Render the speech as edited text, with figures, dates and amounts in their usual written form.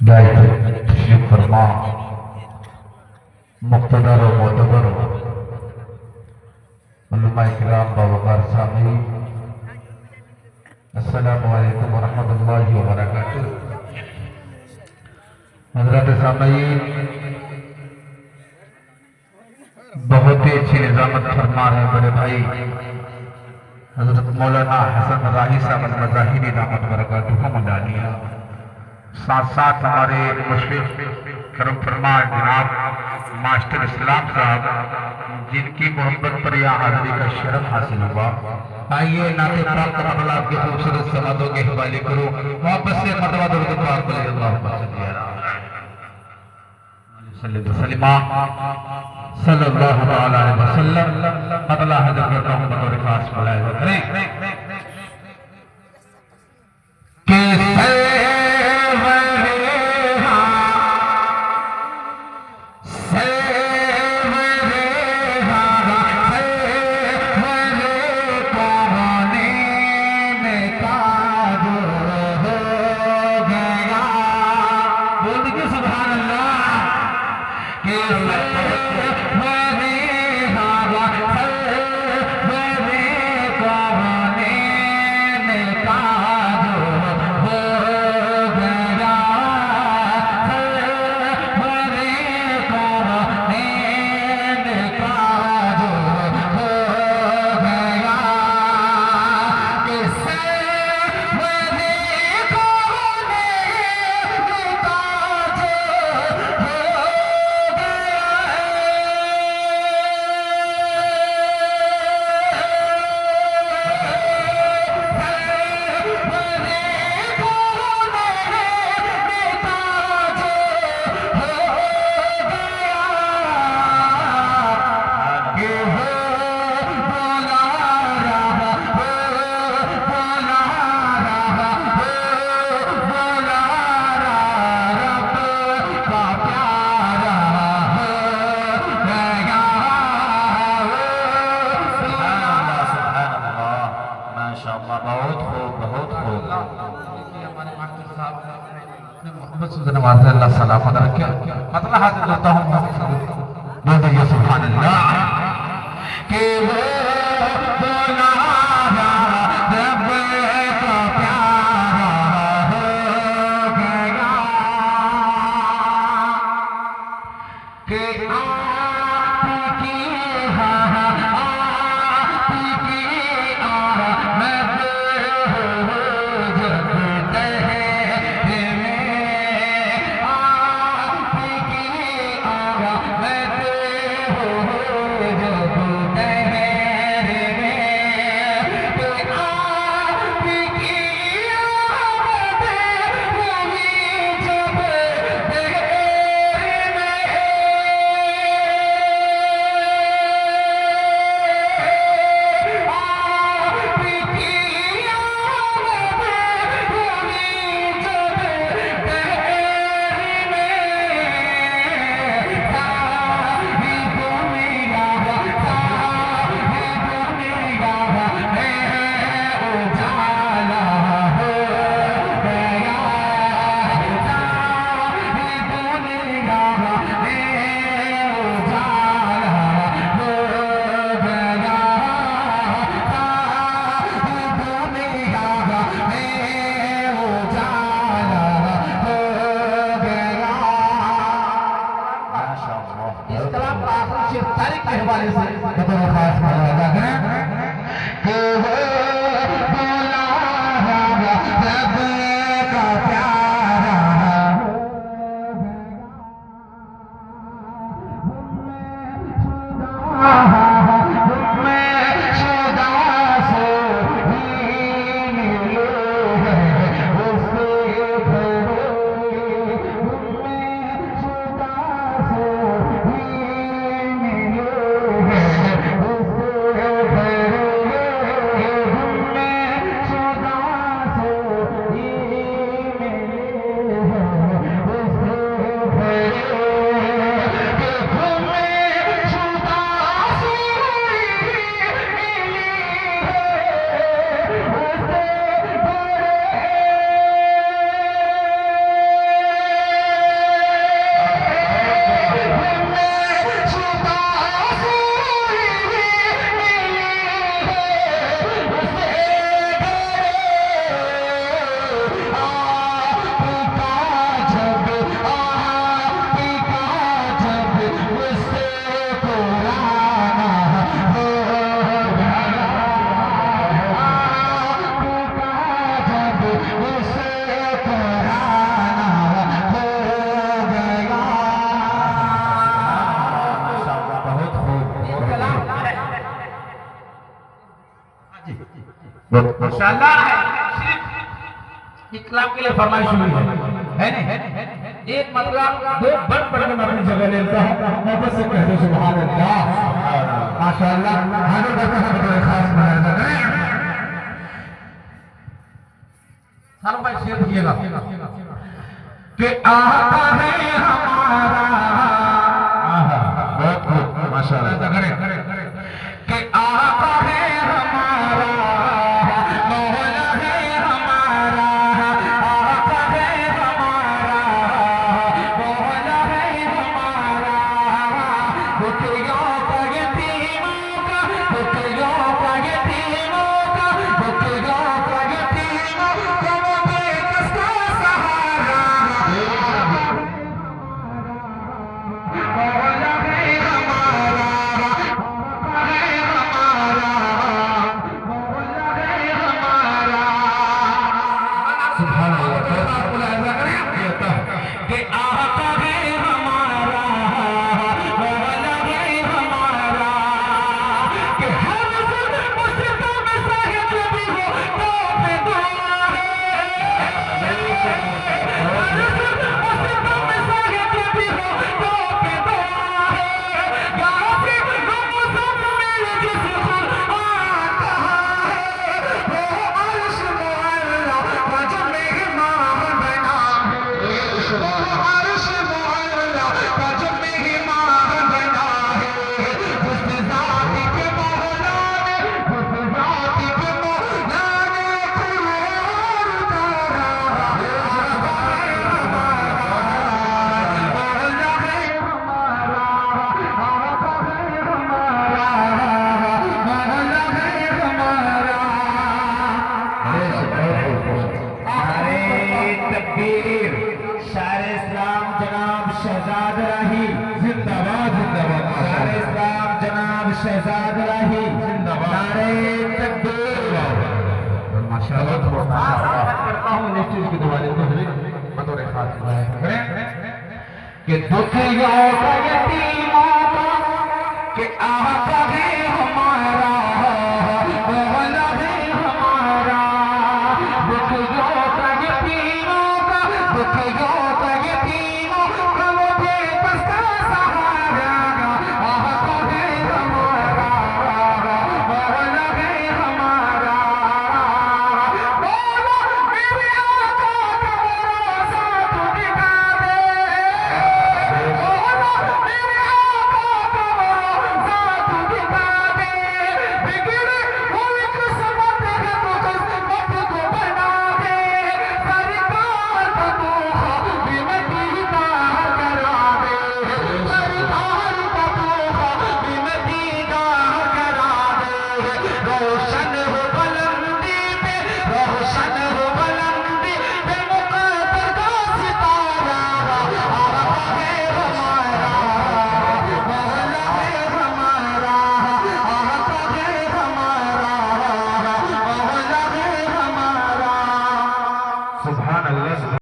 तशरीफ फरमा मुक़्तदर व मोतबर उलमा इकराम बावकार सामी, अस्सलामु अलैकुम व रहमतुल्लाहि व बरकातुहू। हज़रत सामीन, बहुत ही अच्छी निज़ामत फरमा रहे बड़े भाई हज़रत मौलाना हसन राही साहब मज़ाहिरी दामत बरकातुहू मदानिया। साथ साथ हमारे मुशफ़िक़ करम फरमा जनाब मास्टर इस्लाम साहब, जिनकी मोहब्बत पर यहाँ हाज़िरी का शरफ हासिल हुआ। आइए नाते पाक का मरला आपके खूबसूरत समादों के हवाले करो। वापस से मरतबा दुरूद पाक बोले अल्लाहुम्मा सल्लल्लाहु अलैहि वसल्लम। मतलब हज़रत करता हूँ बतौर खास मुलाहिज़ा करें कि अल्लाह सलामत रखे। मतलब हाजिर होता हूँ बोल दीजिए सुभान अल्लाह कि वो बोला रब का प्यारा हो गया कि आपकी आपकी आमद हो जब तहरे में, आपकी आमद हो जब तहरे में, कि आपकी आमद हुई जब तहरे में, तारीख के हवाले से बतौर खास मुलाहिज़ा करें कि वो बोला रब का प्यारा मैं खुदा से ही मिले हैं उससे भरे, मैं खुदा से ही मिले हैं उससे भरे माशाल्लाह सिर्फ इस्लाम के लिए फरमाइश हुई है नहीं? एक मतलब दो बड़ पढ़ने में अपनी जगह लेता है, मोहब्बत से कह दो सुभान अल्लाह माशाल्लाह। आगे बढ़ते हैं बड़े खास बनाया जाता है। सारों भाई शेयर किएगा कि आका है हमारा, बहुत माशाल्लाह कि आका है हमारा, मौला है हमारा, आका है हमारा, मौला है हमारा, बुतियों का यतीमों का, बुतियों का यतीमों का, बुतियों का यतीमों का वो बेकस का सहारा, मौला है हमारा, आका है हमारा, मौला है हमारा। सुभान अल्लाह। कि आका है हमारा, मौला है हमारा, कि हर मुसीबत में साहिब भी हो तो पे दुआ है, हर मुसीबत में साहिब भी हो तो पे दुआ है, गाफिर मुज़म्मिल जिसको आता है, वो अर्श मुअल्ला वज मेहमान बना है, वो अर्श मुअल्ला वज मेहमान बना है, उस ज़ात के मौला ने, उस ज़ात के मौला ने कुरान उतारा, आका है हमारा, मौला है हमारा, आका है हमारा, मौला है हमारा। नारे तकबीर। शायर इस्लाम जनाब शहजाद राही जिंदाबाद, जिंदाबाद। शायर इस्लाम जनाब शहजाद राही जिंदाबाद। नारे तकबीर। माशाल्लाह करता हूँ नेक्स्ट चीज की दुआ लेते हुए बतौर खास करें कि दुखियों का यतीमों का कि आका है